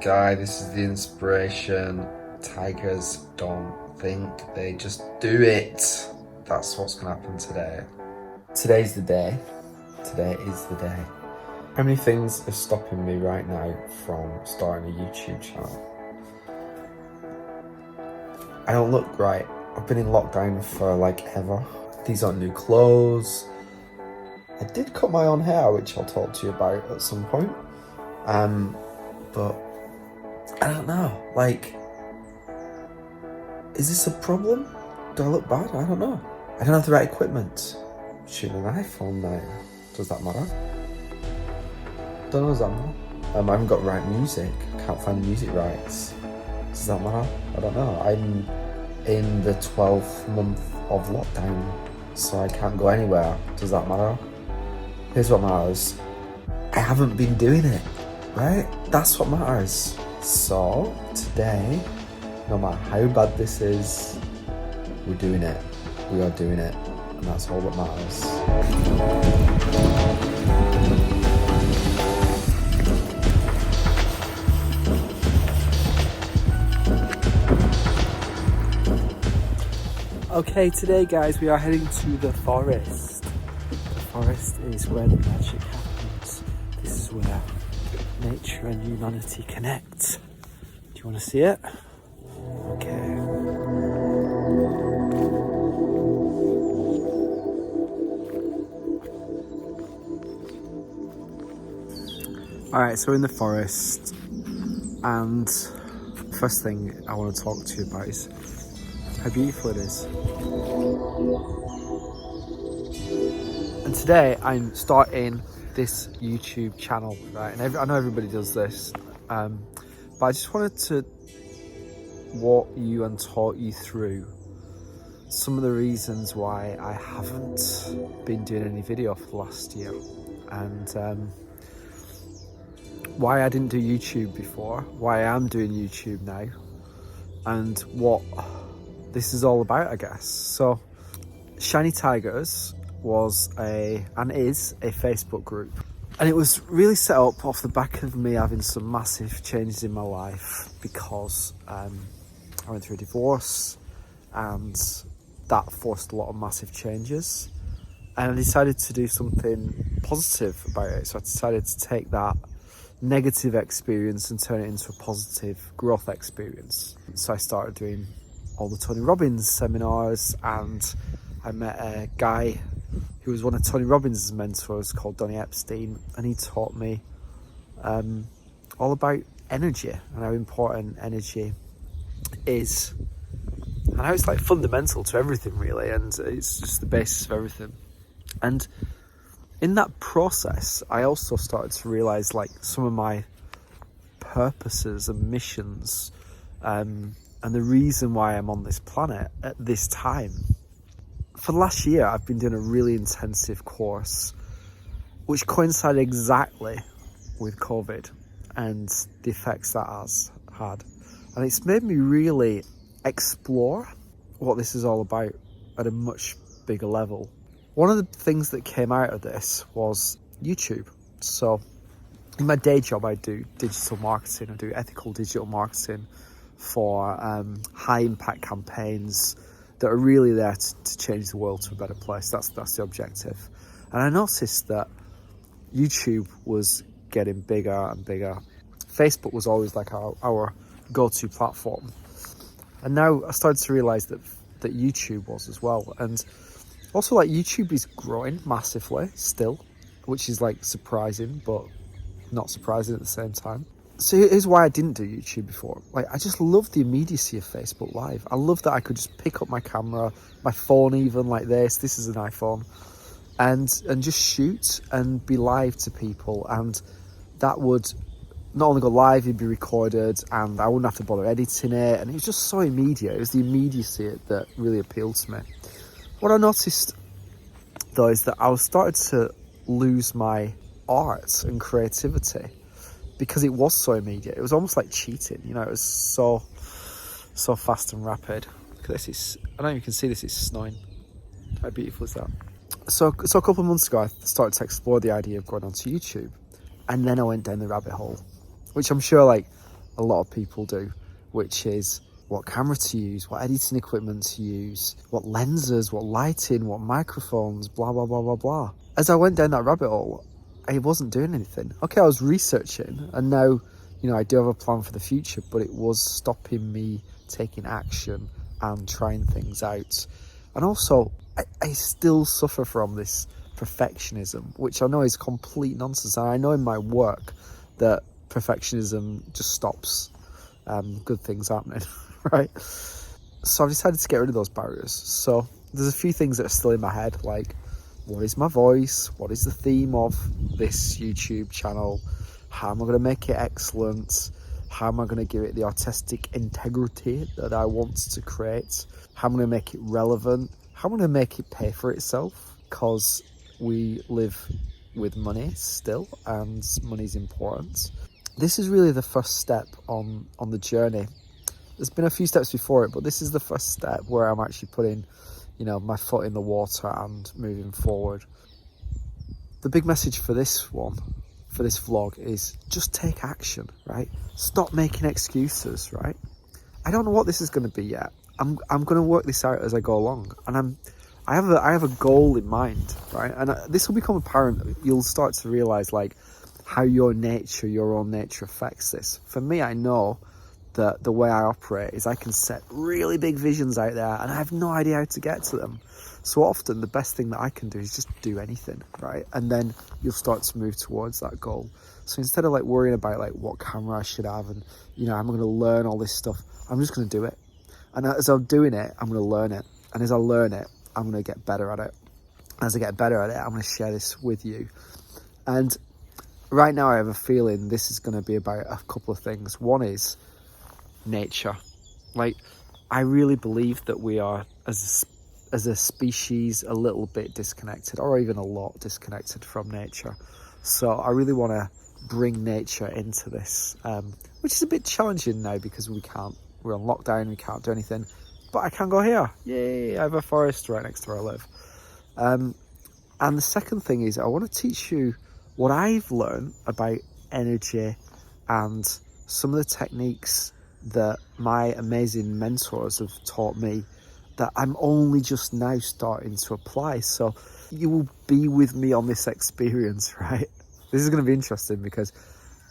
guy, this is the inspiration. Tigers don't think, they just do it. That's what's gonna happen today. Today's the day. Today is the day. How many things are stopping me right now from starting a YouTube channel? I don't look right. I've been in lockdown for like ever. These aren't new clothes. I did cut my own hair, which I'll talk to you about at some point. But I don't know, like, is this a problem? Do I look bad? I don't know. I don't have the right equipment. I'm shooting an iPhone now. Does that matter? Don't know, does that matter? I haven't got right music. I can't find music rights. Does that matter? I don't know. I'm in the 12th month of lockdown, so I can't go anywhere. Does that matter? Here's what matters. I haven't been doing it, right? That's what matters. So today, no matter how bad this is, we're doing it. We are doing it. And that's all that matters. Okay, today guys, we are heading to the forest. The forest is where the magic happens. This is where nature and humanity connect. Do you want to see it? Okay. Alright, so we're in the forest, and the first thing I want to talk to you about is how beautiful it is. And today I'm starting this YouTube channel, right? And I know everybody does this, but I just wanted to walk you and talk you through some of the reasons why I haven't been doing any video for the last year, and why I didn't do YouTube before, why I am doing YouTube now, and what this is all about, I guess. So Shiny Tigers was and is a Facebook group, and it was really set up off the back of me having some massive changes in my life, because I went through a divorce, and that forced a lot of massive changes, and I decided to do something positive about it. So I decided to take that negative experience and turn it into a positive growth experience. So I started doing all the Tony Robbins seminars, and I met a guy who was one of Tony Robbins' mentors called Donny Epstein, and he taught me all about energy and how important energy is, and how it's like fundamental to everything really, and it's just the basis of everything. And in that process, I also started to realize like some of my purposes and missions, and the reason why I'm on this planet at this time. For the last year, I've been doing a really intensive course, which coincided exactly with COVID and the effects that has had. And it's made me really explore what this is all about at a much bigger level. One of the things that came out of this was YouTube. So in my day job, I do digital marketing. I do ethical digital marketing for high impact campaigns that are really there to change the world to a better place. That's the objective. And I noticed that YouTube was getting bigger and bigger. Facebook was always like our go-to platform. And now I started to realize that YouTube was as well. And also, like, YouTube is growing massively still, which is like surprising, but not surprising at the same time. So here's why I didn't do YouTube before. Like, I just love the immediacy of Facebook Live. I love that I could just pick up my camera, my phone even like this. This is an iPhone, and just shoot and be live to people. And that would not only go live, it'd be recorded, and I wouldn't have to bother editing it. And it was just so immediate. It was the immediacy that really appealed to me. What I noticed though is that I was starting to lose my art and creativity, because it was so immediate. It was almost like cheating, you know. It was so fast and rapid. Look at this. I don't know if you can see this. It's snowing. How beautiful is that? So a couple of months ago, I started to explore the idea of going onto YouTube, and then I went down the rabbit hole, which I'm sure like a lot of people do, which is what camera to use, what editing equipment to use, what lenses, what lighting, what microphones, blah, blah, blah, blah, blah. As I went down that rabbit hole, I wasn't doing anything. Okay, I was researching, and now, I do have a plan for the future, but it was stopping me taking action and trying things out. And also, I still suffer from this perfectionism, which I know is complete nonsense. And I know in my work that perfectionism just stops good things happening, right? So I've decided to get rid of those barriers. So there's a few things that are still in my head, like, what is my voice? What is the theme of this YouTube channel? How am I going to make it excellent? How am I going to give it the artistic integrity that I want to create? How am I going to make it relevant? How am I going to make it pay for itself? Because we live with money still, and money's important. This is really the first step on the journey. There's been a few steps before it, but this is the first step where I'm actually putting, my foot in the water and moving forward. The big message for this vlog is just take action, right? Stop making excuses, right? I don't know what this is going to be yet. I'm going to work this out as I go along, and I have a goal in mind, right? And this will become apparent. You'll start to realize how your own nature affects this. For me, I know that the way I operate is I can set really big visions out there, and I have no idea how to get to them. So often the best thing that I can do is just do anything, right? And then you'll start to move towards that goal. So instead of worrying about what camera I should have and, I'm going to learn all this stuff, I'm just going to do it. And as I'm doing it, I'm going to learn it. And as I learn it, I'm going to get better at it. As I get better at it, I'm going to share this with you. And right now I have a feeling this is going to be about a couple of things. One is nature. I really believe that we are, as a species, a little bit disconnected, or even a lot disconnected from nature. So I really want to bring nature into this, which is a bit challenging now because we're on lockdown, we can't do anything, but I can go here. Yay, I have a forest right next to where I live. And the second thing is I want to teach you what I've learned about energy and some of the techniques that my amazing mentors have taught me that I'm only just now starting to apply. So you will be with me on this experience, right? This is going to be interesting because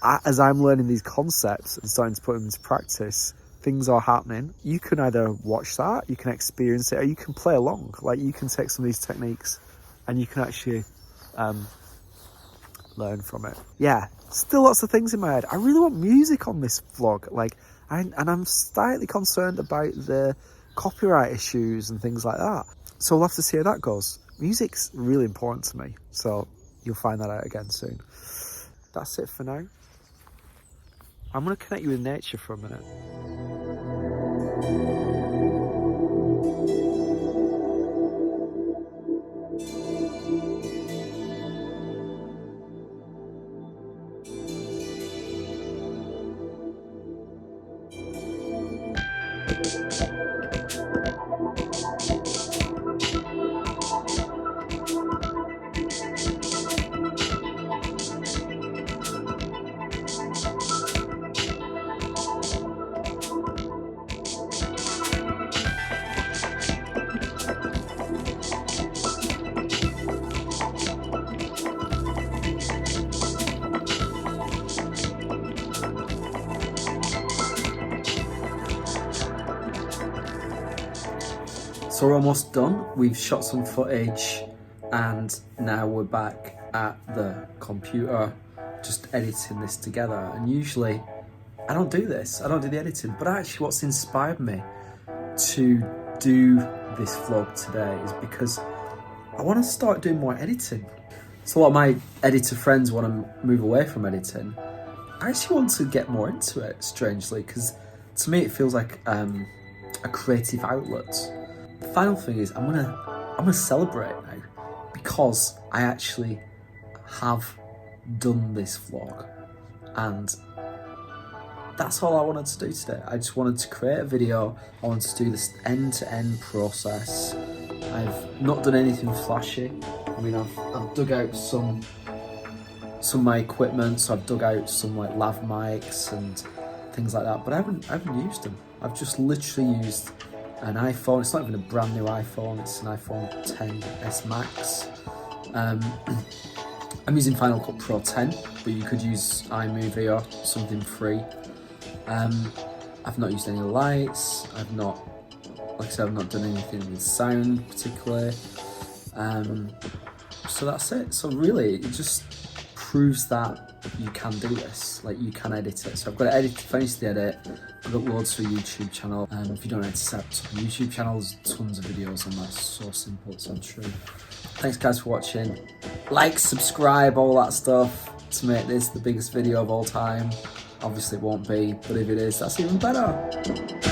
as I'm learning these concepts and starting to put them into practice, things are happening. You can either watch that, you can experience it, or you can play along. You can take some of these techniques and you can actually learn from it. Yeah, still lots of things in my head. I really want music on this vlog. And I'm slightly concerned about the copyright issues and things like that. So we'll have to see how that goes. Music's really important to me, so you'll find that out again soon. That's it for now. I'm going to connect you with nature for a minute. So we're almost done. We've shot some footage and now we're back at the computer just editing this together. And usually I don't do this, I don't do the editing, but actually what's inspired me to do this vlog today is because I want to start doing more editing. So a lot of my editor friends want to move away from editing. I actually want to get more into it, strangely, because to me it feels like a creative outlet. The final thing is I'm gonna celebrate now because I actually have done this vlog, and that's all I wanted to do today. I just wanted to create a video. I wanted to do this end-to-end process. I've not done anything flashy. I mean, I've dug out some of my equipment, so I've dug out some lav mics and things like that, but I haven't used them. I've just literally used an iPhone. It's not even a brand new iPhone, it's an iPhone XS Max. I'm using Final Cut Pro 10, but you could use iMovie or something free. I've not used any lights, like I said, I've not done anything with sound particularly. So that's it. So really, it just proves that you can do this, like you can edit it. So I've got to finish the edit. I've got loads for a YouTube channel. If you don't know how to set up a YouTube channel, there's tons of videos on that. It's so simple, it's so true. Thanks guys for watching. Like, subscribe, all that stuff to make this the biggest video of all time. Obviously it won't be, but if it is, that's even better.